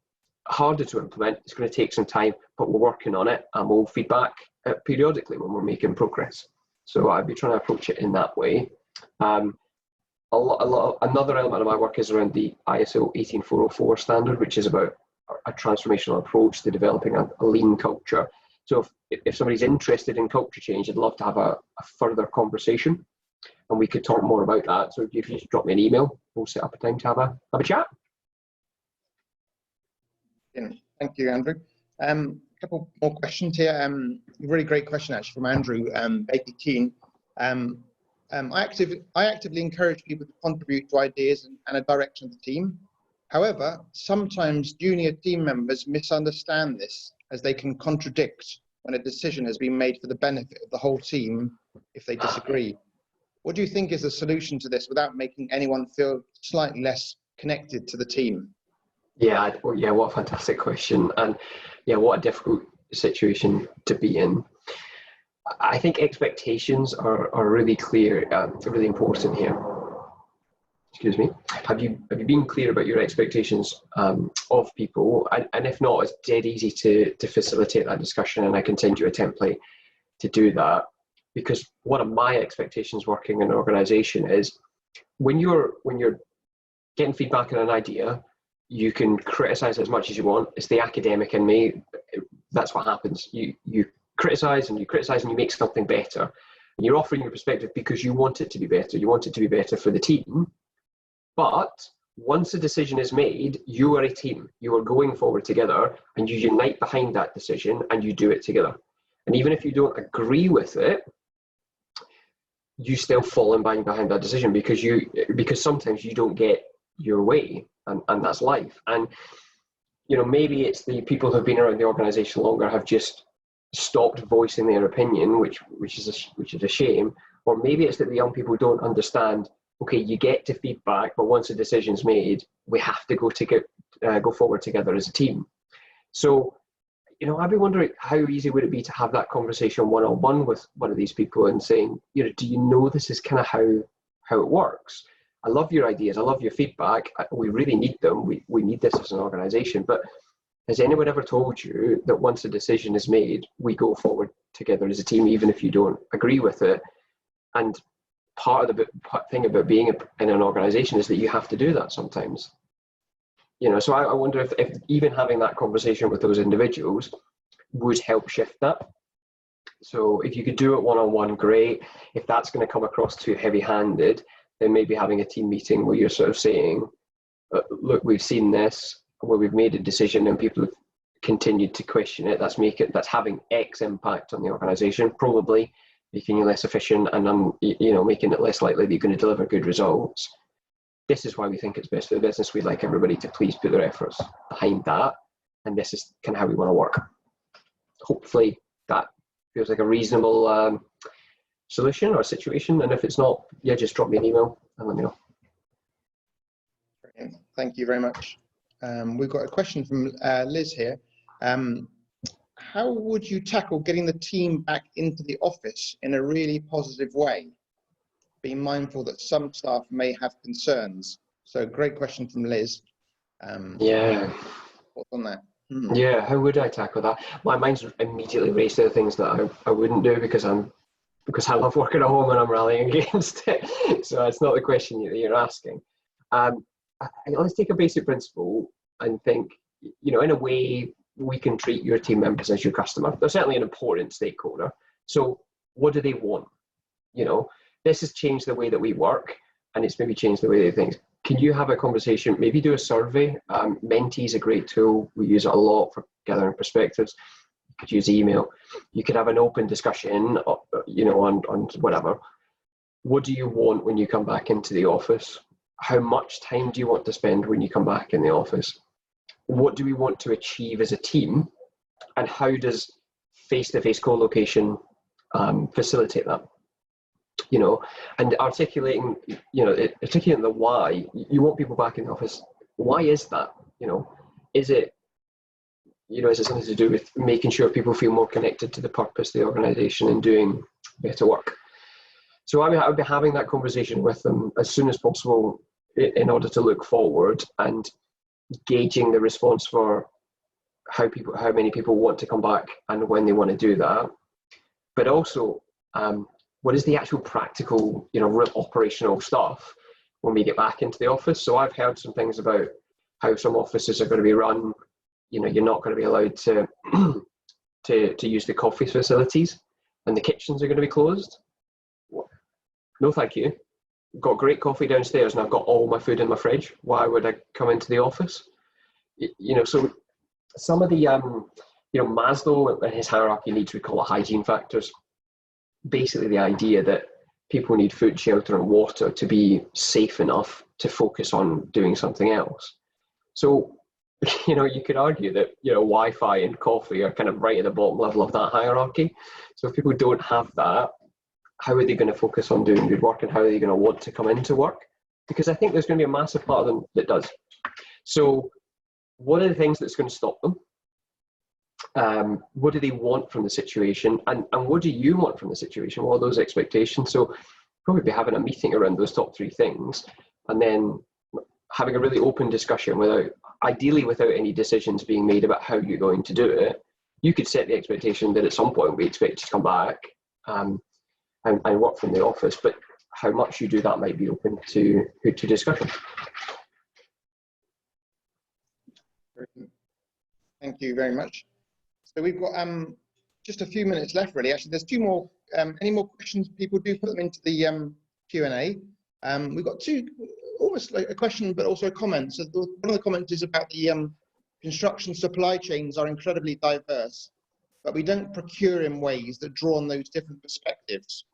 harder to implement, it's going to take some time, but we're working on it, and we'll feedback periodically when we're making progress. So I'd be trying to approach it in that way. Another element of my work is around the ISO 18404 standard, which is about a transformational approach to developing a lean culture. So if somebody's interested in culture change, I'd love to have a further conversation, and we could talk more about that. So if you just drop me an email, we'll set up a time to have a chat. Thank you, Andrew. A couple more questions here. Really great question actually from Andrew Baker Keane. I actively encourage people to contribute to ideas and a direction of the team. However, sometimes junior team members misunderstand this, as they can contradict when a decision has been made for the benefit of the whole team if they disagree. What do you think is the solution to this without making anyone feel slightly less connected to the team? Yeah, what a fantastic question. And yeah, what a difficult situation to be in. I think expectations are really clear, really important here. Excuse me. Have you been clear about your expectations of people? And if not, it's dead easy to facilitate that discussion, and I can send you a template to do that. Because one of my expectations working in an organization is when you're getting feedback on an idea, you can criticize as much as you want. It's the academic in me. That's what happens. You criticize and you make something better. And you're offering your perspective because you want it to be better. You want it to be better for the team. But once a decision is made, you are a team. You are going forward together, and you unite behind that decision and you do it together. And even if you don't agree with it, you still fall in behind that decision because sometimes you don't get your way, and that's life. And maybe it's the people who've been around the organization longer have just stopped voicing their opinion, which is a shame. Or maybe it's that the young people don't understand, okay, you get to feedback, but once a decision's made, we have to go forward together as a team. So I'd be wondering, how easy would it be to have that conversation one-on-one with one of these people and saying, do you know this is kind of how it works? I love your ideas. I love your feedback. We really need them. We need this as an organization. But has anyone ever told you that once a decision is made, we go forward together as a team, even if you don't agree with it? And part of the thing about being in an organization is that you have to do that sometimes. So I wonder if even having that conversation with those individuals would help shift that. So if you could do it one-on-one, great. If that's going to come across too heavy-handed, then maybe having a team meeting where you're sort of saying, look, we've seen this, where we've made a decision and people have continued to question it. That's having X impact on the organization, probably making you less efficient and making it less likely that you're going to deliver good results. This is why we think it's best for the business. We'd like everybody to please put their efforts behind that. And this is kind of how we want to work. Hopefully that feels like a reasonable solution or situation. And if it's not, just drop me an email and let me know. Brilliant. Thank you very much. We've got a question from Liz here. How would you tackle getting the team back into the office in a really positive way? Being mindful that some staff may have concerns. So great question from Liz. What's on that? Yeah, how would I tackle that? My mind's immediately raced to the things that I wouldn't do because I love working at home and I'm rallying against it. So it's not the question that you're asking. Let's take a basic principle and think, in a way we can treat your team members as your customer. They're certainly an important stakeholder. So what do they want? This has changed the way that we work, and it's maybe changed the way they think. Can you have a conversation, maybe do a survey? Menti is a great tool. We use it a lot for gathering perspectives. You could use email. You could have an open discussion, on whatever. What do you want when you come back into the office? How much time do you want to spend when you come back in the office? What do we want to achieve as a team? And how does face-to-face co-location facilitate that? And articulating the why. You want people back in the office. Why is that? Is it something to do with making sure people feel more connected to the purpose of the organization and doing better work? So I would be having that conversation with them as soon as possible in order to look forward and gauging the response for how many people want to come back and when they want to do that. But also, what is the actual practical, real operational stuff when we get back into the office? So I've heard some things about how some offices are going to be run. You're not going to be allowed to to use the coffee facilities, and the kitchens are going to be closed. No, thank you. I've got great coffee downstairs, and I've got all my food in my fridge. Why would I come into the office? So some of the, Maslow and his hierarchy needs, we call it hygiene factors. Basically the idea that people need food, shelter and water to be safe enough to focus on doing something else. So, you could argue that, Wi-Fi and coffee are kind of right at the bottom level of that hierarchy. So if people don't have that, how are they going to focus on doing good work, and how are they going to want to come into work? Because I think there's going to be a massive part of them that does. So what are the things that's going to stop them? What do they want from the situation? And what do you want from the situation? What are those expectations? So probably be having a meeting around those top 3 things, and then having a really open discussion ideally without any decisions being made about how you're going to do it. You could set the expectation that at some point we expect you to come back and work from the office, but how much you do that might be open to discussion. Thank you very much. So we've got just a few minutes left, really. Actually, there's 2 more. Any more questions? People do put them into the Q&A. We've got 2, almost like a question, but also a comment. So one of the comments is about the construction supply chains are incredibly diverse, but we don't procure in ways that draw on those different perspectives.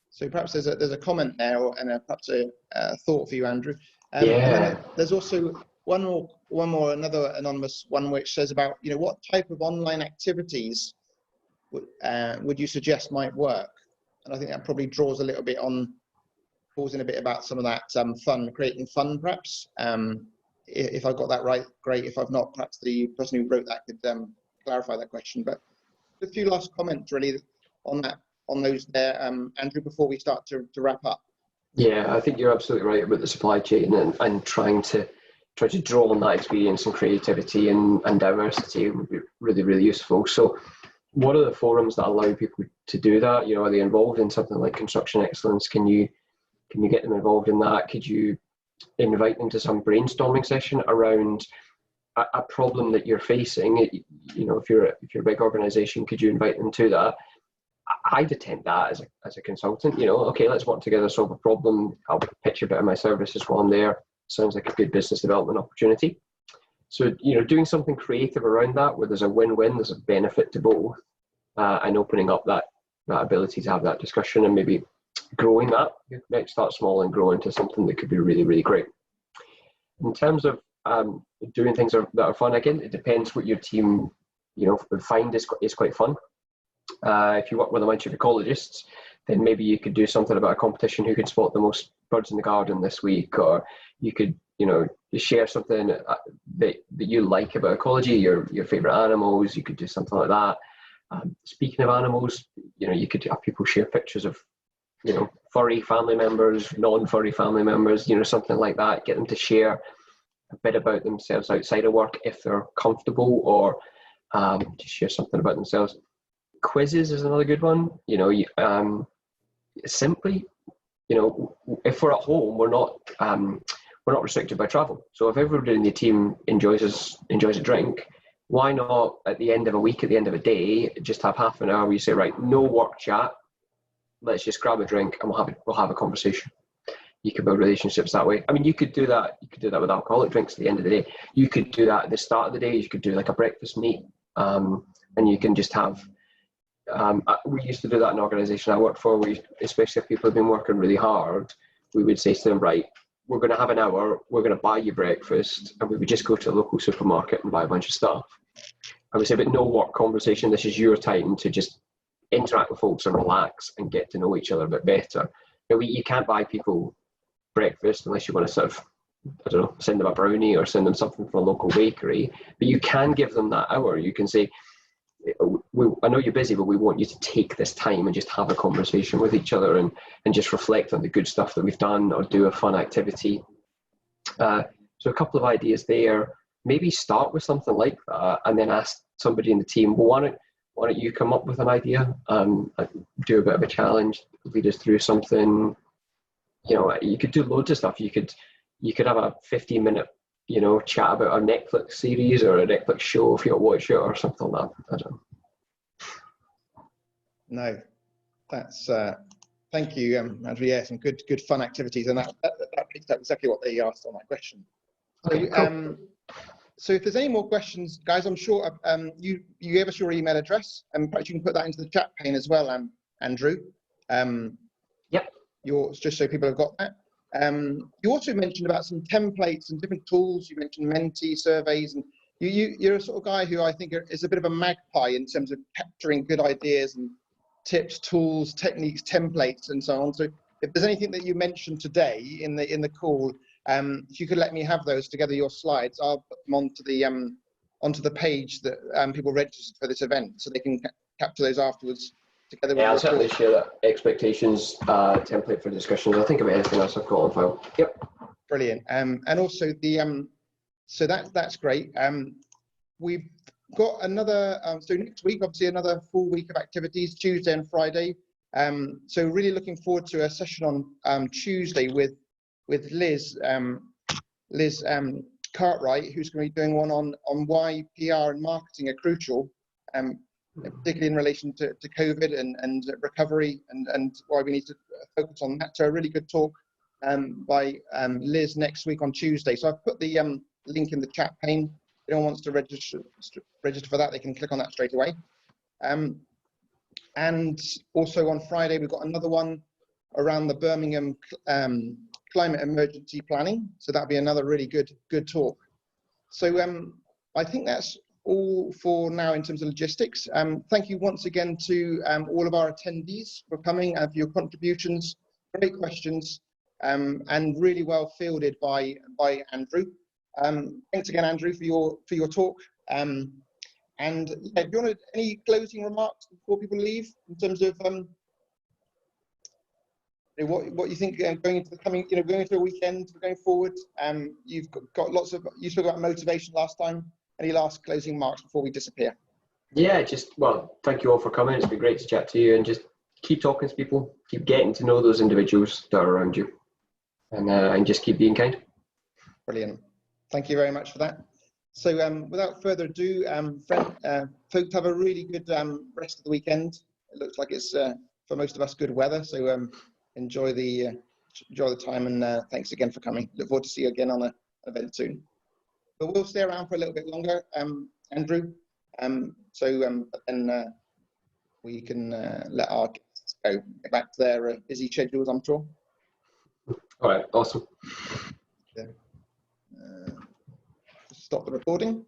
So perhaps there's a comment there, and perhaps a thought for you, Andrew. And then there's also another anonymous one, which says about, what type of online activities would you suggest might work? And I think that probably draws a little bit on, pulls in a bit about some of that fun, creating fun, perhaps. If I got that right, great. If I've not, perhaps the person who wrote that could clarify that question. But a few last comments really on those there, Andrew, before we start to wrap up. Yeah, I think you're absolutely right about the supply chain and trying to draw on that experience and creativity and diversity would be really, really useful. So what are the forums that allow people to do that? Are they involved in something like Construction Excellence? Can you get them involved in that? Could you invite them to some brainstorming session around a problem that you're facing? If you're a big organization, could you invite them to that? I'd attend that as a consultant. Okay, let's work together, solve a problem. I'll pitch a bit of my services while I'm there. Sounds like a good business development opportunity. So, doing something creative around that where there's a win-win, there's a benefit to both, and opening up that ability to have that discussion and maybe growing that. You might start small and grow into something that could be really, really great. In terms of doing things that are fun, again, it depends what your team, find is quite fun. If you work with a bunch of ecologists, then maybe you could do something about a competition who could spot the most birds in the garden this week, or you could, share something that you like about ecology, your favorite animals. You could do something like that. Speaking of animals, you could have people share pictures of, furry family members, non-furry family members, something like that. Get them to share a bit about themselves outside of work if they're comfortable, or just share something about themselves. Quizzes is another good one. Simply, if we're at home, we're not restricted by travel. So if everybody in the team enjoys a drink, why not at the end of a week, at the end of a day, just have half an hour where you say, right, no work chat, let's just grab a drink and we'll have a conversation. You can build relationships that way. I mean, you could do that with alcoholic drinks at the end of the day. You could do that at the start of the day. You could do like a breakfast meet, and you can just have. We used to do that in an organisation I worked for. Especially if people have been working really hard, we would say to them, right, we're going to have an hour, we're going to buy you breakfast, and we would just go to the local supermarket and buy a bunch of stuff. I would say, but no work conversation. This is your time to just interact with folks and relax and get to know each other a bit better. You can't buy people breakfast unless you want to sort of, I don't know, send them a brownie or send them something from a local bakery. But you can give them that hour. You can say, I know you're busy, but we want you to take this time and just have a conversation with each other and just reflect on the good stuff that we've done, or do a fun activity. So a couple of ideas there. Maybe start with something like that and then ask somebody in the team, well, why don't you come up with an idea, do a bit of a challenge, lead us through something. You could do loads of stuff. You could have a 15-minute chat about a Netflix series or a Netflix show if you watch it or something like that. I don't know. No, that's thank you, Andrew. Yeah, some good fun activities, and that picks up exactly what they asked on that question. So, So if there's any more questions, guys, I'm sure you gave us your email address, and perhaps you can put that into the chat pane as well, Andrew. Yep. Just so people have got that. You also mentioned about some templates and different tools. You mentioned Menti surveys, and you're a sort of guy who I think is a bit of a magpie in terms of capturing good ideas and tips, tools, techniques, templates, and so on. So if there's anything that you mentioned today in the call, if you could let me have those together, your slides, I'll put them onto the page that people registered for this event, so they can capture those afterwards together with Yeah, I'll your certainly talk. share that expectations template for discussions. I'll think about anything else I've got on file. Yep. Brilliant. And also so that's great. We've got another, so next week, obviously another full week of activities, Tuesday and Friday. So really looking forward to a session on Tuesday with Liz Cartwright, who's going to be doing one on why PR and marketing are crucial, particularly in relation to COVID and recovery, and why we need to focus on that. So a really good talk by Liz next week on Tuesday. So I've put the link in the chat pane. If anyone wants to register for that, they can click on that straight away. And also on Friday, we've got another one around the Birmingham climate emergency planning. So that'll be another really good talk. So I think that's all for now in terms of logistics. Thank you once again to all of our attendees for coming and for your contributions. Great questions and really well fielded by Andrew. Thanks again, Andrew, for your talk. And yeah, do you want any closing remarks before people leave in terms of what you think going into the coming, going into a weekend, going forward? You've got lots of, you spoke about motivation last time. Any last closing remarks before we disappear? Yeah, well, thank you all for coming. It's been great to chat to you, and just keep talking to people, keep getting to know those individuals that are around you, and just keep being kind. Brilliant. Thank you very much for that. So without further ado, folks, have a really good rest of the weekend. It looks like it's for most of us good weather, so enjoy the time, and thanks again for coming. Look forward to see you again on an event soon. But we'll stay around for a little bit longer, Andrew. And we can let our guests go back to their busy schedules, I'm sure. All right, awesome. Stop the recording.